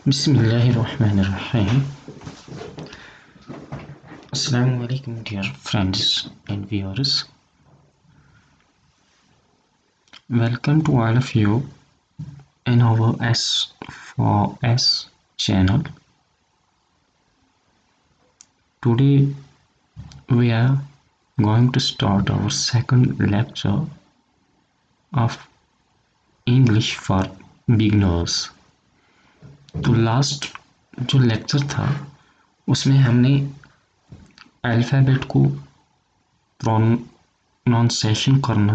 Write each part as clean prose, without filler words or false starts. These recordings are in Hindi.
Bismillahirrahmanirrahim. Assalamu alaikum, dear friends and viewers. Welcome to all of you in our S4S channel. Today we are going to start our second lecture of English for beginners. तो लास्ट जो लेक्चर था उसमें हमने अल्फ़ाबेट को प्रोनाउंसिएशन करना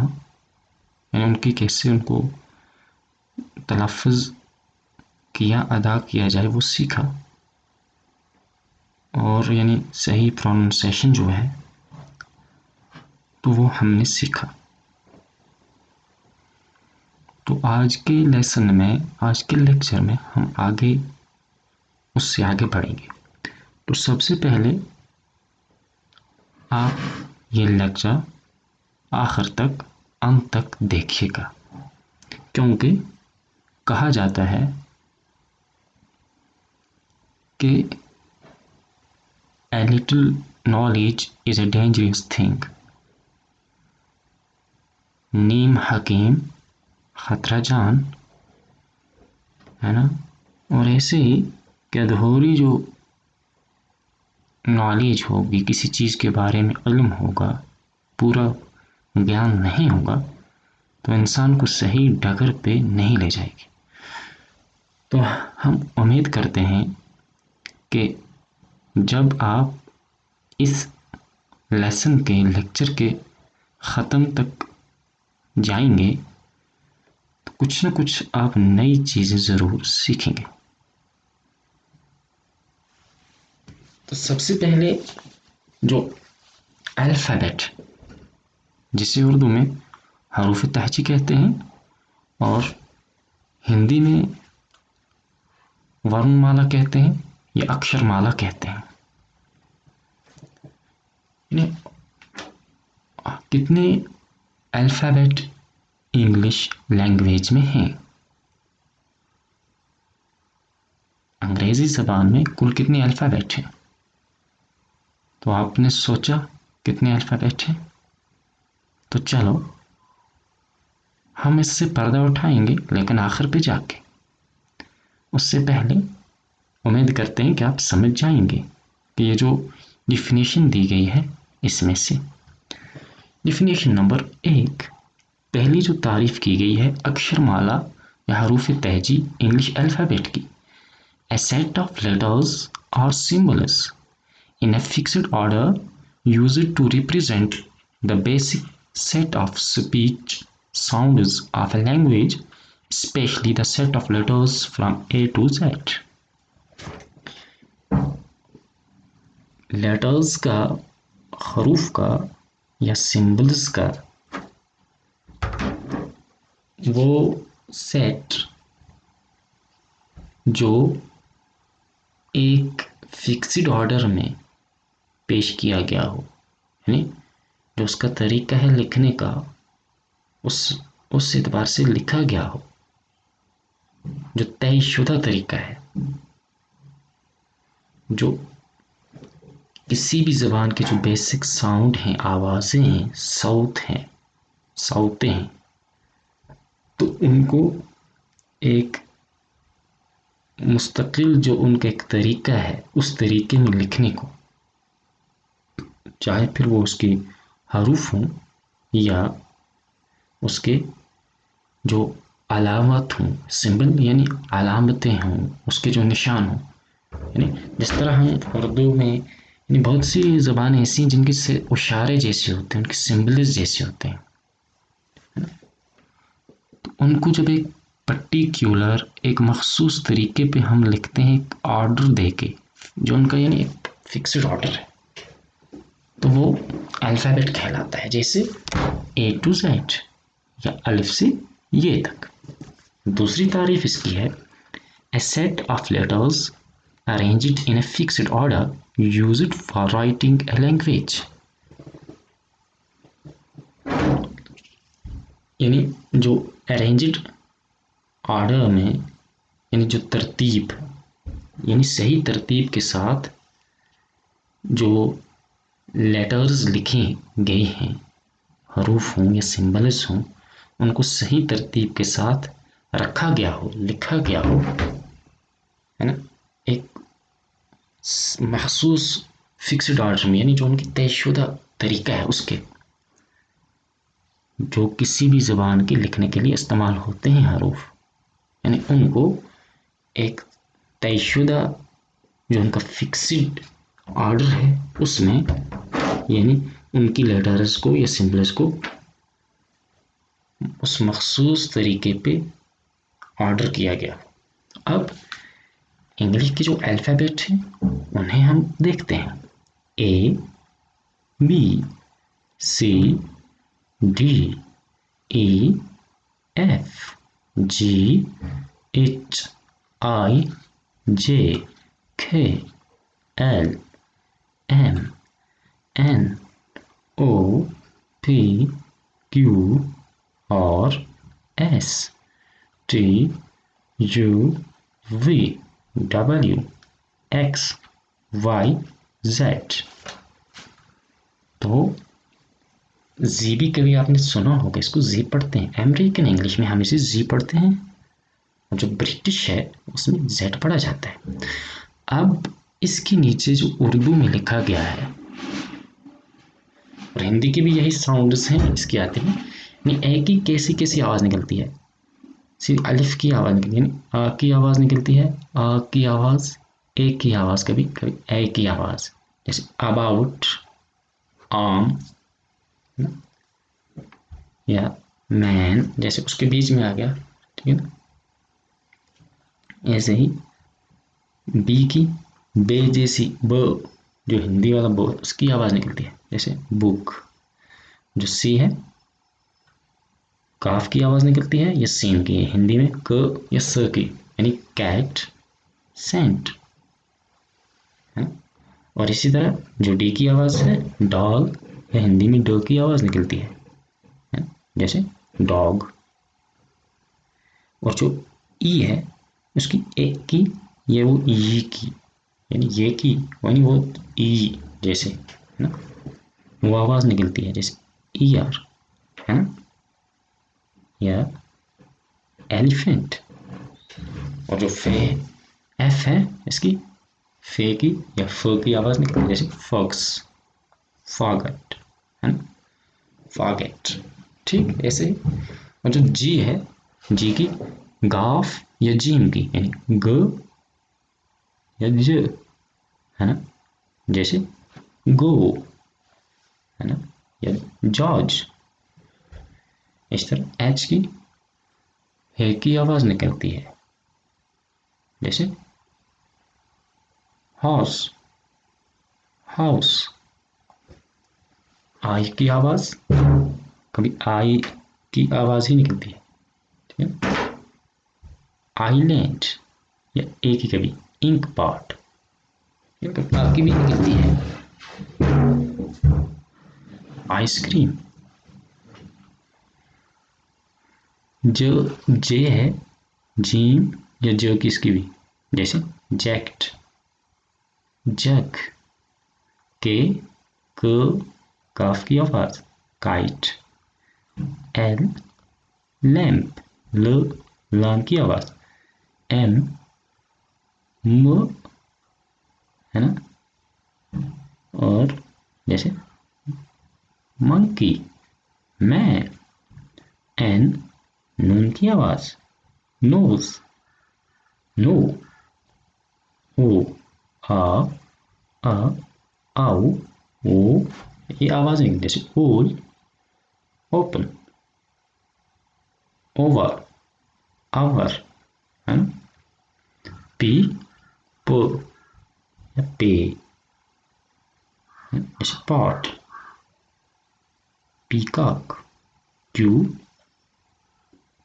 यानी उनकी कैसे उनको तलफ़्फ़ुज़ किया अदा किया जाए वो सीखा, और यानी सही प्रोनाउंसिएशन जो है तो वो हमने सीखा। तो आज के लेसन में, आज के लेक्चर में हम आगे उससे आगे बढ़ेंगे। तो सबसे पहले आप ये लेक्चर आखिर तक, अंत तक देखिएगा, क्योंकि कहा जाता है कि a little knowledge is a dangerous thing। नीम हकीम खतरा जान, है ना। और ऐसे ही कि अधूरी जो नॉलेज होगी, किसी चीज़ के बारे में इल्म होगा, पूरा ज्ञान नहीं होगा, तो इंसान को सही डगर पे नहीं ले जाएगी। तो हम उम्मीद करते हैं कि जब आप इस लेसन के लेक्चर के ख़त्म तक जाएंगे तो कुछ न कुछ आप नई चीज़ें ज़रूर सीखेंगे। तो सबसे पहले जो अल्फ़ाबेट, जिसे उर्दू में हरूफ तहजी कहते हैं और हिंदी में वर्णमाला कहते हैं या अक्षरमाला कहते हैं। कितने अल्फ़ाबेट इंग्लिश लैंग्वेज में हैं? अंग्रेजी ज़बान में कुल कितने अल्फ़ाबेट हैं? तो आपने सोचा कितने अल्फ़ाबेट हैं? तो चलो हम इससे पर्दा उठाएंगे, लेकिन आखिर पे जाके। उससे पहले उम्मीद करते हैं कि आप समझ जाएंगे कि ये जो डिफिनीशन दी गई है इसमें से डिफिनीशन नंबर 1, पहली जो तारीफ की गई है अक्षरमाला या हरूफ तहजी इंग्लिश अल्फ़ाबेट की, a set of letters or symbols in a fixed order used to represent the basic set of speech sounds of a language, especially the set of letters from A to Z। Letters का, हरूफ का या सिंबल्स का वो सेट जो एक फिक्स्ड ऑर्डर में पेश किया गया हो, यानी जो उसका तरीका है लिखने का उस एतबार से लिखा गया हो, जो तयशुदा तरीका है, जो किसी भी ज़बान के जो बेसिक साउंड हैं, आवाज़ें हैं, साउतें हैं, तो उनको एक मुस्तकिल जो उनका एक तरीका है उस तरीके में लिखने को, चाहे फिर वो उसके हरूफ हों या उसके जो अलामत हों, सिंबल यानी अलामतें हों, उसके जो निशान हों, यानी जिस तरह हम उर्दू में, यानी बहुत सी ज़बानें ऐसी हैं जिनके से इशारे जैसे होते हैं, उनके सिंबल्स जैसे होते हैं, तो उनको जब एक पर्टिकुलर एक मखसूस तरीके पे हम लिखते हैं, एक ऑर्डर देके, जो उनका यानी एक फिक्स्ड ऑर्डर है, तो वो अल्फ़ाबेट कहलाता है। जैसे A to Z या अलिफ से ये तक। दूसरी तारीफ इसकी है a set of letters arranged in a fixed order used for writing a language। यानी जो अरेंज्ड ऑर्डर में, यानी जो तरतीब यानी सही तरतीब के साथ जो लेटर्स लिखे गए हैं, हरूफ हों या सिंबल्स हों, उनको सही तरतीब के साथ रखा गया हो, लिखा गया हो, है ना, एक महसूस फिक्स्ड ऑर्डर में, यानी जो उनकी तयशुदा तरीका है उसके, जो किसी भी ज़बान के लिखने के लिए इस्तेमाल होते हैं हरूफ, यानी उनको एक तयशुदा जो उनका फिक्स्ड ऑर्डर है उसमें, यानी उनकी लेटर्स को या सिंबल्स को उस मखसूस तरीके पे ऑर्डर किया गया। अब इंग्लिश के जो अल्फ़ाबेट हैं उन्हें हम देखते हैं। A, B, C, D, E, F, G, H, I, J, K, L, M, N, O, P, Q और S, T, U, V, W, X, Y, Z. तो जी भी कभी आपने सुना होगा, इसको जी पढ़ते हैं। अमेरिकन इंग्लिश में हम इसे जी पढ़ते हैं, और जो ब्रिटिश है उसमें जेड पढ़ा जाता है। अब इसके नीचे जो उर्दू में लिखा गया है, और हिंदी के भी यही साउंड्स हैं इसके आते हैं, यानी ए की कैसी कैसी आवाज़ निकलती है। सीधी अलिफ की आवाज़ निकलती है, आ की आवाज़ निकलती है, आ की आवाज़, ए की आवाज़, कभी कभी ए की आवाज़, जैसे अबाउट, आम, या मैन, जैसे उसके बीच में आ गया, ठीक है ना। ऐसे ही बी की बे जैसी ब, जो हिंदी वाला ब, उसकी आवाज़ निकलती है, जैसे बुक। जो सी है, काफ की आवाज़ निकलती है, या सीन की, हिंदी में क या स की, यानी कैट, सेंट, है। और इसी तरह जो डी की आवाज़ है, डॉग, या हिंदी में ड की आवाज़ निकलती है, जैसे डॉग। और जो ई है, उसकी एक की या वो ई की, यानी ये की, यानी वो ई जैसे, है ना, वो आवाज़ निकलती है, जैसे ई आर, है ना, या एलिफेंट। और जो फे एफ है, इसकी फे की या फ की आवाज़ निकलती है, जैसे फॉक्स, फॉगट, है ना, फॉगेट। ठीक ऐसे ही। और जो जी है, जी की गाफ या जीम की, यानी ग या ज, है ना, जैसे गो, है ना, या जॉर्ज। इस तरह एच की हे की आवाज़ निकलती है, जैसे हॉर्स, हाउस। आई की आवाज़, कभी आई की आवाज़ ही निकलती है, ठीक है। आइलैंड, या ए की कभी इंक पॉट, आपकी भी निकलती है। आइसक्रीम। जो जे है, जीम या जो की इसकी भी, जैसे जैक्ट, जग, के क काफ की आवाज़, काइट, एल लैम्प, ल लाम की आवाज़, एम म, है ना, और जैसे मंकी, मैन, एन नून की आवाज़, नोज, नो, ओ, आ, आ, आओ, ओ, ये आवाज़ नहीं, जैसे ओल, ओपन, ओवर, आवर, है ना, पी, प, या पे, जैसे पॉट, पीकॉक, क्यू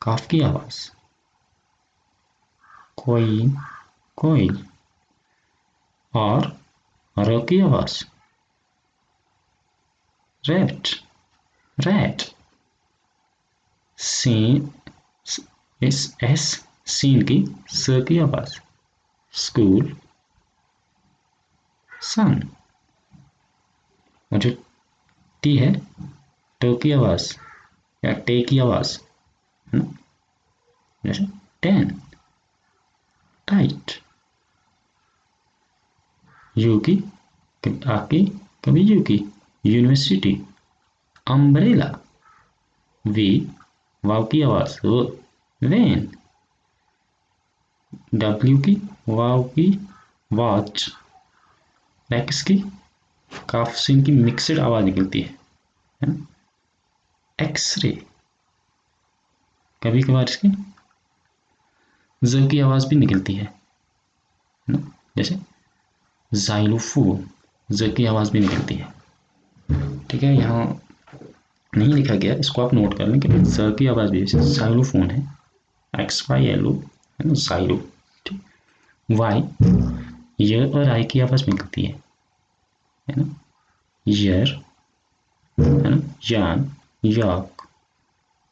काफ की आवाज़, कोइन, कोइन, और र की आवाज़, रैट, रैट, सीन, एस एस सीन की स की आवाज़, स्कूल, सन। और जो टी है, ट की आवाज या टे की आवाज है ना, जैसे टेन, टाइट। यू की, कभी आकी, कभी यू की, यूनिवर्सिटी, अम्ब्रेला। वी, वाव की आवाज, वो, वैन। डब्ल्यू की, वाव की, वॉच। एक्स की, काफ सिन की मिक्सड आवाज निकलती है ना, एक्सरे। कभी कभार इसकी ज की आवाज भी निकलती है ना, जैसे जाइलोफोन, ज की आवाज भी निकलती है। ठीक है, यहाँ नहीं लिखा गया, इसको आप नोट कर लें कि ज की आवाज भी, जैसे जाइलोफोन है, XYLO है ना, जाइलो। ठीक, वाई, य और आई की आवाज निकलती है ना, यर है ना, यान, याक,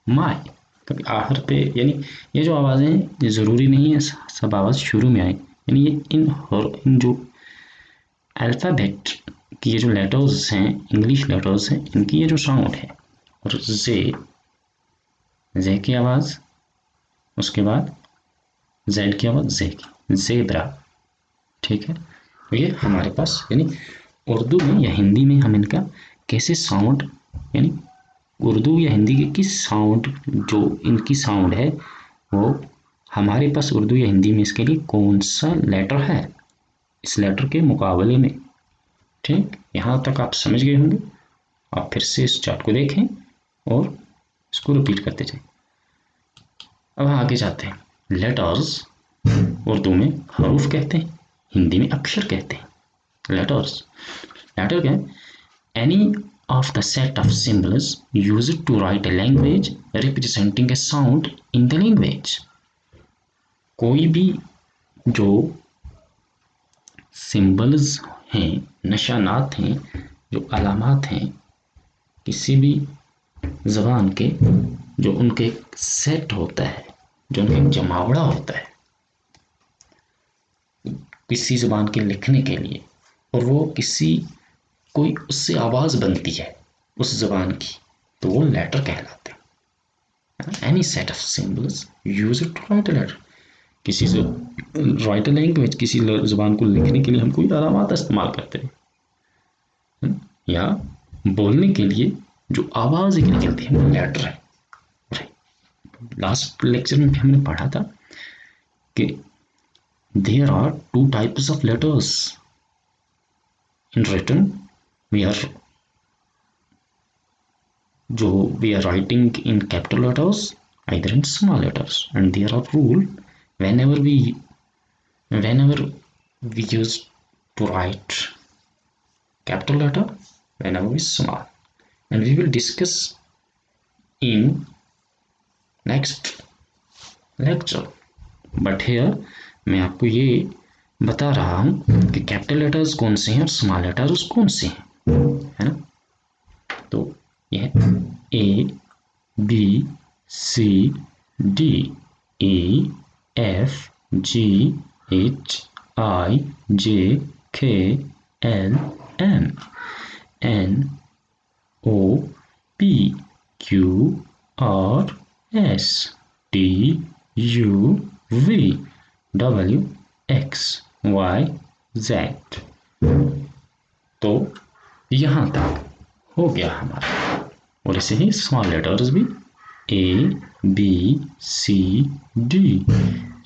माय। कभी आखिर पे, यानी ये जो आवाज़ें ज़रूरी नहीं है सब आवाज़ शुरू में आए, यानी ये इन जो अल्फ़ाबेट की ये जो लेटर्स हैं, इंग्लिश लेटर्स हैं, इनकी ये जो साउंड है, और जे की आवाज़, उसके बाद जेड की आवाज़, जे की, जेब्रा। ठीक है, तो ये हमारे पास, यानी उर्दू में या हिंदी में हम इनका कैसे साउंड, यानी उर्दू या हिंदी की साउंड, जो इनकी साउंड है वो हमारे पास उर्दू या हिंदी में इसके लिए कौन सा लेटर है, इस लेटर के मुकाबले में। ठीक, यहाँ तक आप समझ गए होंगे। आप फिर से इस चार्ट को देखें और इसको रिपीट करते जाएं। अब आगे जाते हैं। लेटर्स उर्दू में हरूफ कहते हैं, हिंदी में अक्षर कहते हैं। लेटर्स, लेटर क्या है? Any of the set of symbols used to write a language representing a sound in the language। कोई भी जो सिंबल्स हैं, निशानात हैं, जो अलामात हैं किसी भी ज़बान के, जो उनके एक सेट होता है, जो उनका एक जमावड़ा होता है किसी ज़बान के लिखने के लिए, और वो किसी कोई उससे आवाज़ बनती है उस ज़बान की, तो वो लेटर कहलाते हैं। Any set of symbols used to write a letter, किसी से राइट अ लैंग्वेज, किसी ज़बान को लिखने के लिए हम कोई अलामात इस्तेमाल करते हैं, या बोलने के लिए जो आवाज़ एक निकलती है वो लेटर है। लास्ट लेक्चर में भी हमने पढ़ा था कि there are two types of letters in written। we are जो we are writing in capital letters either in small letters, and there are rule whenever we use to write capital letter, whenever we small, and we will discuss in next lecture। but here मैं आपको ये बता रहा हूँ कि कैपिटल लेटर्स कौन से हैं और स्मॉल लेटर्स कौन से हैं, है ना। तो यह A B C D E F G H I J K L M N O P Q R S T U V W X Y Z। तो यहाँ तक हो गया हमारा, और ऐसे ही स्मॉल लेटर्स भी A B C D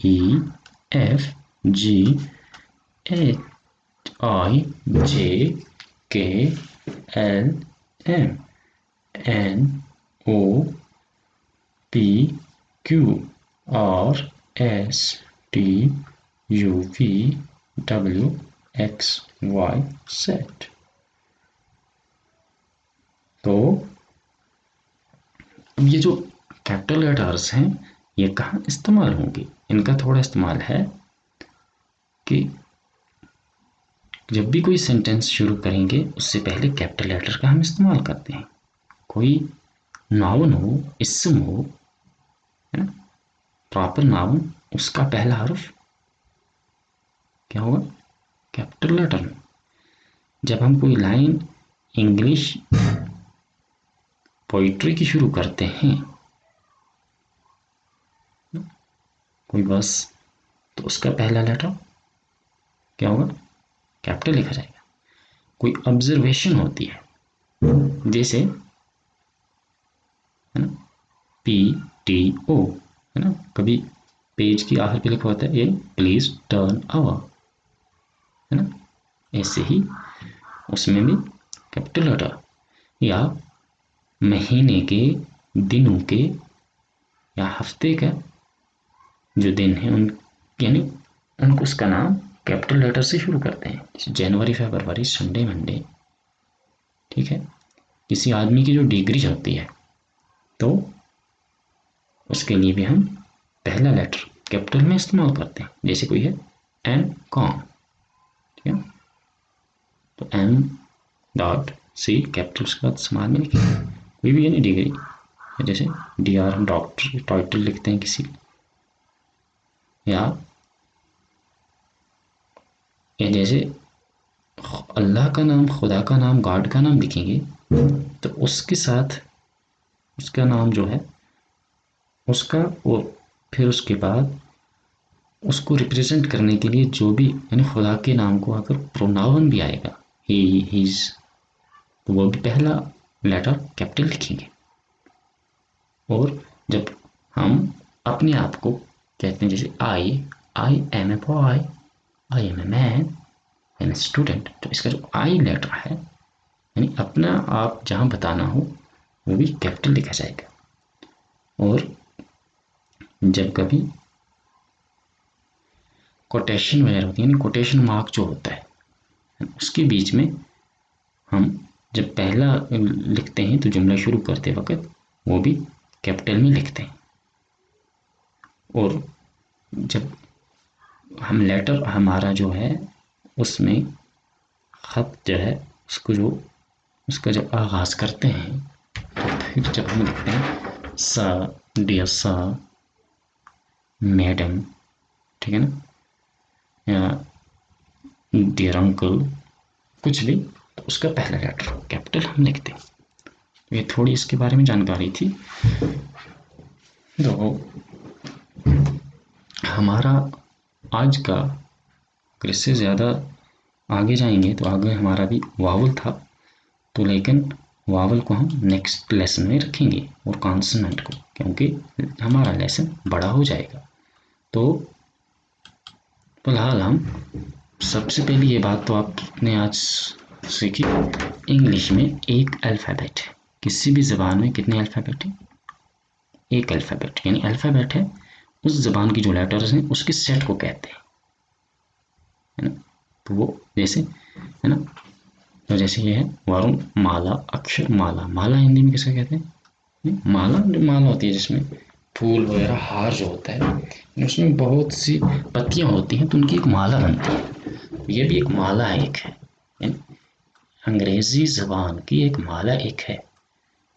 E F G H I J K L M N O P Q R S T U V W X Y Z। तो अब ये जो कैपिटल लेटर्स हैं ये कहाँ इस्तेमाल होंगे, इनका थोड़ा इस्तेमाल है कि जब भी कोई सेंटेंस शुरू करेंगे उससे पहले कैपिटल लेटर का हम इस्तेमाल करते हैं। कोई नाउन हो, इस्म हो, है ना, प्रॉपर नाउन, उसका पहला हर्फ क्या होगा, कैपिटल लेटर में। जब हम कोई लाइन इंग्लिश पोइट्री की शुरू करते हैं, कोई बस, तो उसका पहला लेटर क्या होगा, कैपिटल लिखा जाएगा। कोई ऑब्जर्वेशन होती है, जैसे है ना PTO, है ना, कभी पेज की आखिर पे लिखा होता है ए प्लीज टर्न अवर, है ना, ऐसे ही उसमें भी कैपिटल लेटर। या महीने के, दिनों के या हफ्ते का जो दिन है उन, यानी उनको उसका नाम कैपिटल लेटर से शुरू करते हैं, जैसे जनवरी, फरवरी, संडे, मंडे। ठीक है। किसी आदमी की जो डिग्री होती है तो उसके लिए भी हम पहला लेटर कैपिटल में इस्तेमाल करते हैं, जैसे कोई है M.Com, ठीक है, तो M.C कैपिटल उसके बाद समाज में लिखेंगे। कोई भी यानी डिग्री, जैसे DR डॉक्टर टाइटल लिखते हैं किसी, या जैसे अल्लाह का नाम, खुदा का नाम, गॉड का नाम लिखेंगे तो उसके साथ उसका नाम जो है उसका, और फिर उसके बाद उसको रिप्रेजेंट करने के लिए जो भी, यानी खुदा के नाम को अगर प्रोनाउन भी आएगा, ही, हिज, तो वो भी पहला लेटर कैपिटल लिखेंगे। और जब हम अपने आप को कहते हैं, जैसे I am a boy, I am a man, I am a student, तो इसका जो आई लेटर है, यानी अपना आप जहाँ बताना हो वो भी कैपिटल लिखा जाएगा। और जब कभी कोटेशन वगैरह होती है, यानी कोटेशन मार्क जो होता है, उसके बीच में हम जब पहला लिखते हैं तो जुमला शुरू करते वक्त वो भी कैपिटल में लिखते हैं। और जब हम लेटर हमारा जो है उसमें खत जो है उसको जो उसका जब आगाज़ करते हैं, तो फिर जब हम लिखते हैं सर, डियर सर, मैडम, ठीक है ना, या डियर अंकल, कुछ भी, तो उसका पहला लेटर कैपिटल हम लिखते हैं। तो ये थोड़ी इसके बारे में जानकारी थी। तो हमारा आज का, अगर इससे ज़्यादा आगे जाएंगे तो आगे हमारा भी वावल था, तो लेकिन वावल को हम नेक्स्ट लेसन में रखेंगे और कॉन्सोनेंट को, क्योंकि हमारा लेसन बड़ा हो जाएगा। तो फिलहाल हम सबसे पहले ये बात तो आपने आज सीखी, इंग्लिश में एक अल्फ़ाबेट है। किसी भी ज़बान में कितने अल्फ़ाबेट हैं, एक अल्फ़ाबेट, यानी अल्फ़ाबेट है उस ज़बान की जो लेटर्स हैं उसके सेट को कहते हैं, है ना। तो वो जैसे, है ना, तो जैसे ये है वरुण माला, अक्षर माला। माला हिंदी में किसका कहते हैं, माला, जो माला होती है जिसमें फूल वगैरह, हार जो होता है उसमें बहुत सी पत्तियां होती हैं तो उनकी एक माला बनती है। ये भी एक माला एक है, अंग्रेजी ज़बान की एक माला एक है,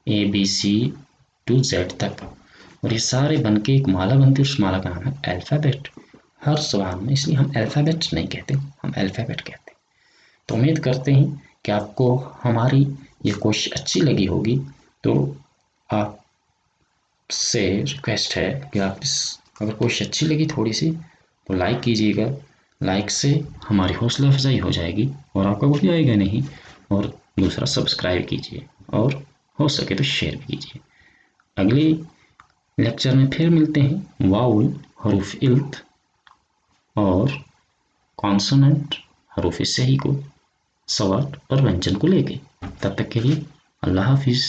ABC to Z तक, और ये सारे बन के एक माला बनती है। उस माला का नाम है अल्फ़ाबेट। हर ज़बान में, इसलिए हम अल्फ़ाबेट नहीं कहते, हम अल्फ़ाबेट कहते हैं। तो उम्मीद करते हैं कि आपको हमारी ये कोशिश अच्छी लगी होगी। तो आपसे रिक्वेस्ट है कि आप इस, अगर कोशिश अच्छी लगी थोड़ी सी तो लाइक कीजिएगा। लाइक से हमारी हौसला अफजाई हो जाएगी और आपका कुछ आएगा नहीं। और दूसरा, सब्सक्राइब कीजिए और हो सके तो शेयर भी कीजिए। अगले लेक्चर में फिर मिलते हैं वाउल, हरूफ इल्त और कॉन्सोनेंट, हरूफ सही को, सवाट और व्यंजन को लेके। तब तक के लिए अल्लाह हाफिज़।